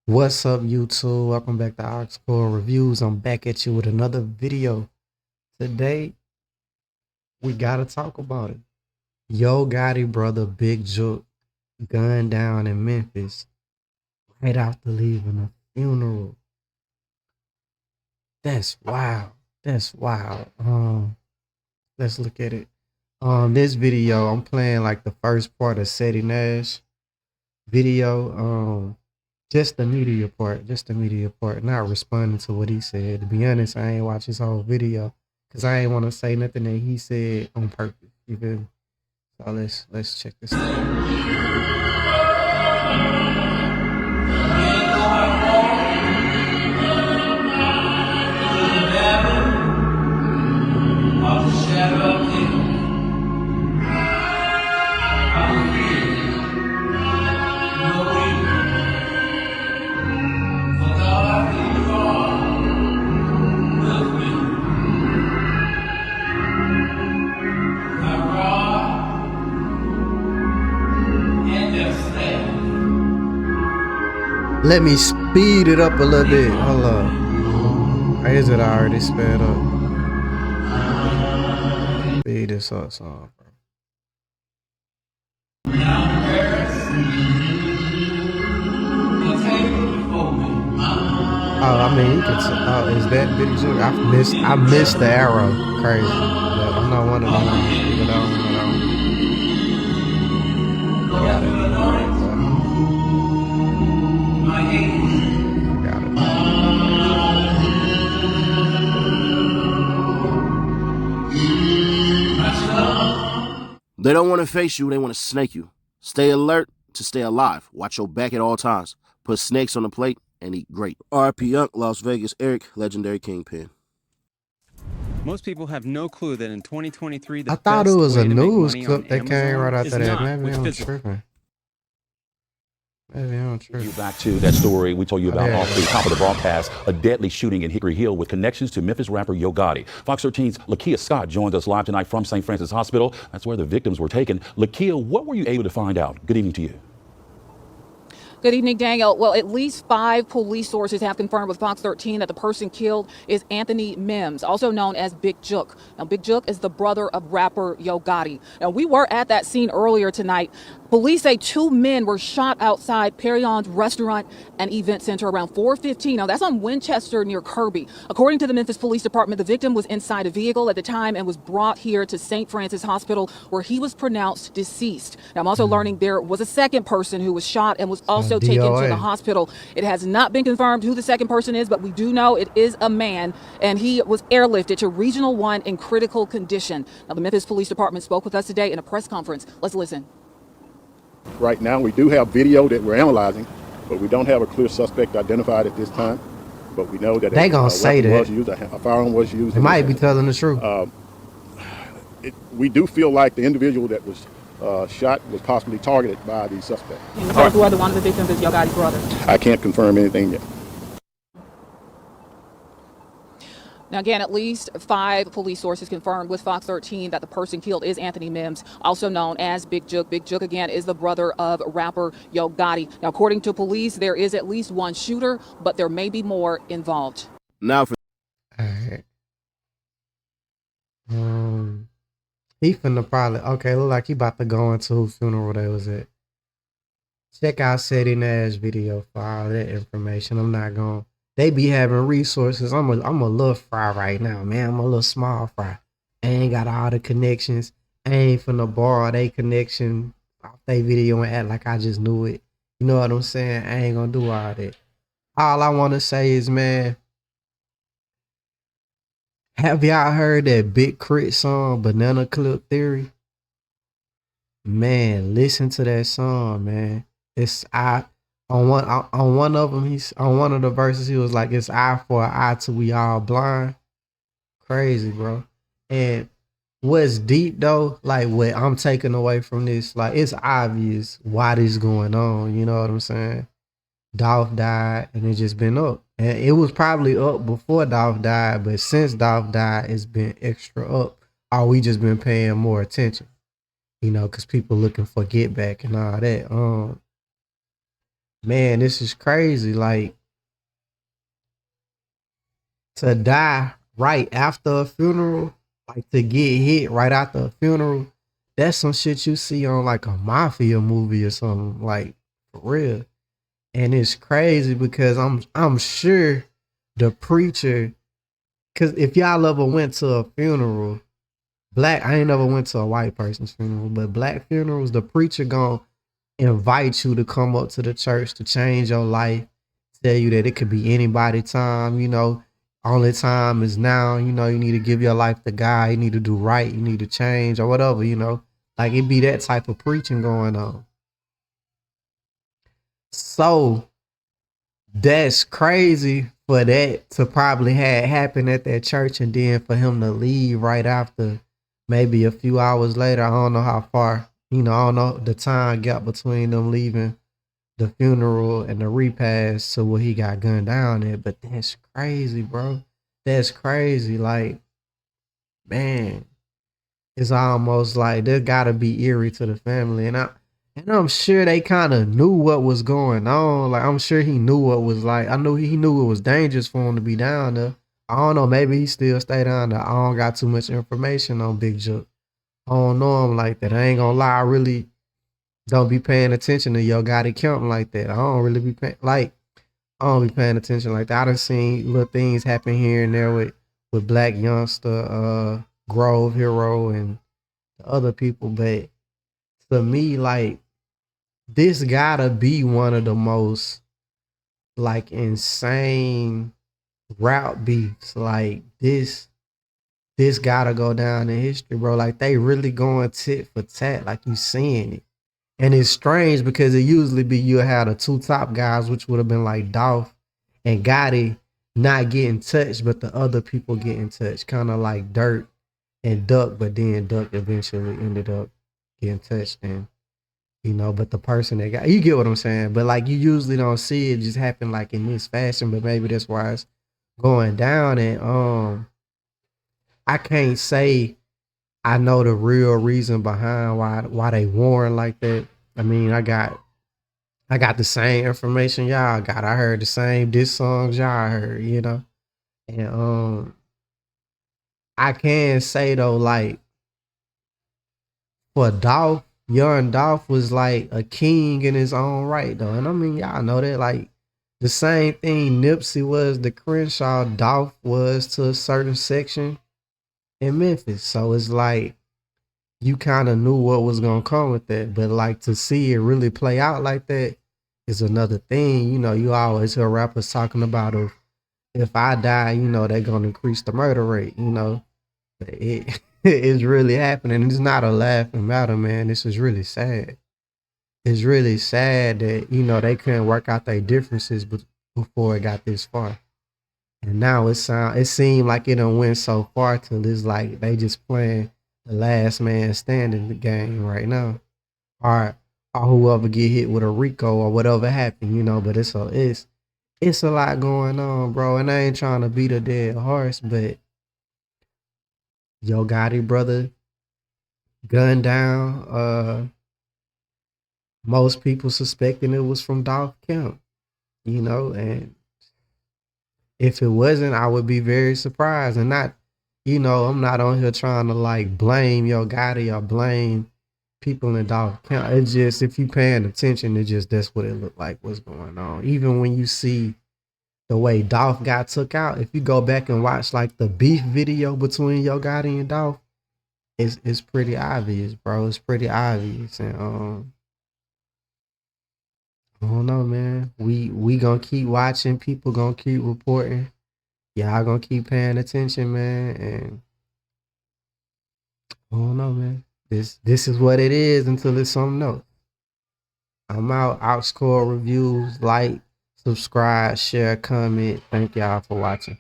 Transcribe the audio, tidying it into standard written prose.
What's up, YouTube? Welcome back to Oxcore Reviews. I'm back at you with another video. Today, we gotta talk about it. Yo Gotti brother Big Jook gunned down in Memphis right after leaving a funeral. That's wild. That's wild. Let's look at it. This video, I'm playing like the first part of Seti Nash video. Just the media part, not responding to what he said. To be honest, I ain't watch his whole video because I ain't want to say nothing that he said on purpose. You feel me? So let's check this out. Let me speed it up a little bit. Hold on. Or is it already sped up? Speed this up some, bro. Oh, I mean, you can. Oh, is that Big Jook? I missed the arrow. Crazy. But I'm not one of them. Leave it on. Got it. Got it. They don't want to face you, they want to snake you. Stay alert to stay alive. Watch your back at all times. Put snakes on the plate and eat great. R.I.P. Young, Las Vegas, Eric, legendary kingpin. Most people have no clue that in 2023, the I thought it was a news clip clip that came right after that. Maybe I'm tripping. You back to that story we told you about off the top of the broadcast, a deadly shooting in Hickory Hill with connections to Memphis rapper Yo Gotti. Fox 13's Lakia Scott joins us live tonight from St. Francis Hospital. That's where the victims were taken. Lakia, what were you able to find out? Good evening to you. Good evening, Daniel. Well, at least 5 police sources have confirmed with Fox 13 that the person killed is Anthony Mims, also known as Big Jook. Now, Big Jook is the brother of rapper Yo Gotti. Now, we were at that scene earlier tonight. Police say 2 men were shot outside Perion's restaurant and event center around 4:15. Now, that's on Winchester near Kirby. According to the Memphis Police Department, the victim was inside a vehicle at the time and was brought here to St. Francis Hospital, where he was pronounced deceased. Now, I'm also learning there was a second person who was shot and was also taken to the hospital. It has not been confirmed who the second person is, but we do know it is a man, and he was airlifted to Regional 1 in critical condition. Now, the Memphis Police Department spoke with us today in a press conference. Let's listen. Right now, we do have video that we're analyzing, but we don't have a clear suspect identified at this time. But we know that they gonna say that was used, a firearm was used. They might be telling the truth. We do feel like the individual that was shot was possibly targeted by the suspect. Can you tell us whether one of the victims is Yo Gotti's brother? I can't confirm anything yet. Now, again, at least 5 police sources confirmed with Fox 13 that the person killed is Anthony Mims, also known as Big Jook. Big Jook, again, is the brother of rapper Yo Gotti. Now, according to police, there is at least 1 shooter, but there may be more involved. Now for All right. He finna probably, okay, look like he about to go into whose funeral that was at. Check out Seti Nash video for all that information. I'm not going. They be having resources. I'm a little fry right now, man. I'm a little small fry. I ain't got all the connections. I ain't finna borrow they connection off they video and act like I just knew it. You know what I'm saying? I ain't gonna do all that. All I wanna say is, man, have y'all heard that Big Crit song, Banana Clip Theory? Man, listen to that song, man. It's on one of them, he's on one of the verses, he was like, it's eye for an eye till we all blind. Crazy, bro. And what's deep though, like what I'm taking away from this, like it's obvious why this going on, you know what I'm saying? Dolph died and it just been up. And it was probably up before Dolph died, but since Dolph died, it's been extra up. Or we just been paying more attention, you know, because people looking for get back and all that. man, this is crazy. Like, to die right after a funeral, like to get hit right after a funeral, that's some shit you see on like a mafia movie or something, like for real. And it's crazy because I'm sure the preacher, cause if y'all ever went to a funeral, I ain't never went to a white person's funeral, but black funerals, the preacher gonna invite you to come up to the church to change your life, tell you that it could be anybody time, only time is now, you need to give your life to God, you need to do right, you need to change or whatever, like it be that type of preaching going on. So that's crazy for that to probably had happened at that church and then for him to leave right after, maybe a few hours later. I don't know how far, I don't know the time gap between them leaving the funeral and the repast to where he got gunned down at. But that's crazy, bro. That's crazy. Like, man, it's almost like that gotta be eerie to the family. And I'm sure they kind of knew what was going on. Like, I'm sure he knew what was like. I knew he knew it was dangerous for him to be down there. I don't know. Maybe he still stay down there. I don't got too much information on Big Jook. I don't know him like that. I ain't gonna lie. I really don't be paying attention to Yo Gotti counting like that. I don't really be I don't be paying attention like that. I done seen little things happen here and there with Black Youngster, Grove Hero, and the other people. But to me, like, this gotta be one of the most like insane rap beefs. Like this gotta go down in history, bro. Like they really going tit for tat, like you seeing it. And it's strange because it usually be you had the two top guys, which would have been like Dolph and Gotti, not getting touched, but the other people getting touched, kind of like Dirt and Duck, but then Duck eventually ended up getting touched, and but the person that got, you get what I'm saying. But like you usually don't see it just happen like in this fashion, but maybe that's why it's going down. And I can't say I know the real reason behind why they warn like that. I mean, I got the same information y'all got. I heard the same diss songs y'all heard. And I can say though, like for Dolph, young Dolph was like a king in his own right though. And I mean, y'all know that, like the same thing Nipsey was to Crenshaw, Dolph was to a certain section in Memphis. So it's like you kind of knew what was gonna come with that, but like to see it really play out like that is another thing. You always hear rappers talking about if I die, they're gonna increase the murder rate. But it it's really happening. It's not a laughing matter, man. This is really sad. It's really sad that they couldn't work out their differences before it got this far. And now it seemed like it done went so far till it's like they just playing the last man standing the game right now. Or whoever get hit with a Rico or whatever happened, but it's a lot going on, bro. And I ain't trying to beat a dead horse, but Yo Gotti brother gunned down. Most people suspecting it was from Dolph Kemp, and if it wasn't, I would be very surprised. And not, I'm not on here trying to like blame Yo Gotti or blame people in Dolph Kemp. It's just, if you paying attention, it just, that's what it looked like, what's going on. Even when you see the way Dolph got took out, if you go back and watch like the beef video between Yo Gotti and Dolph, it's pretty obvious, bro. It's pretty obvious. And I don't know, man. We gonna keep watching. People gonna keep reporting. Y'all gonna keep paying attention, man. And I don't know, man. This is what it is until it's something else. I'm out. Outscore reviews. Like, subscribe, share, comment. Thank y'all for watching.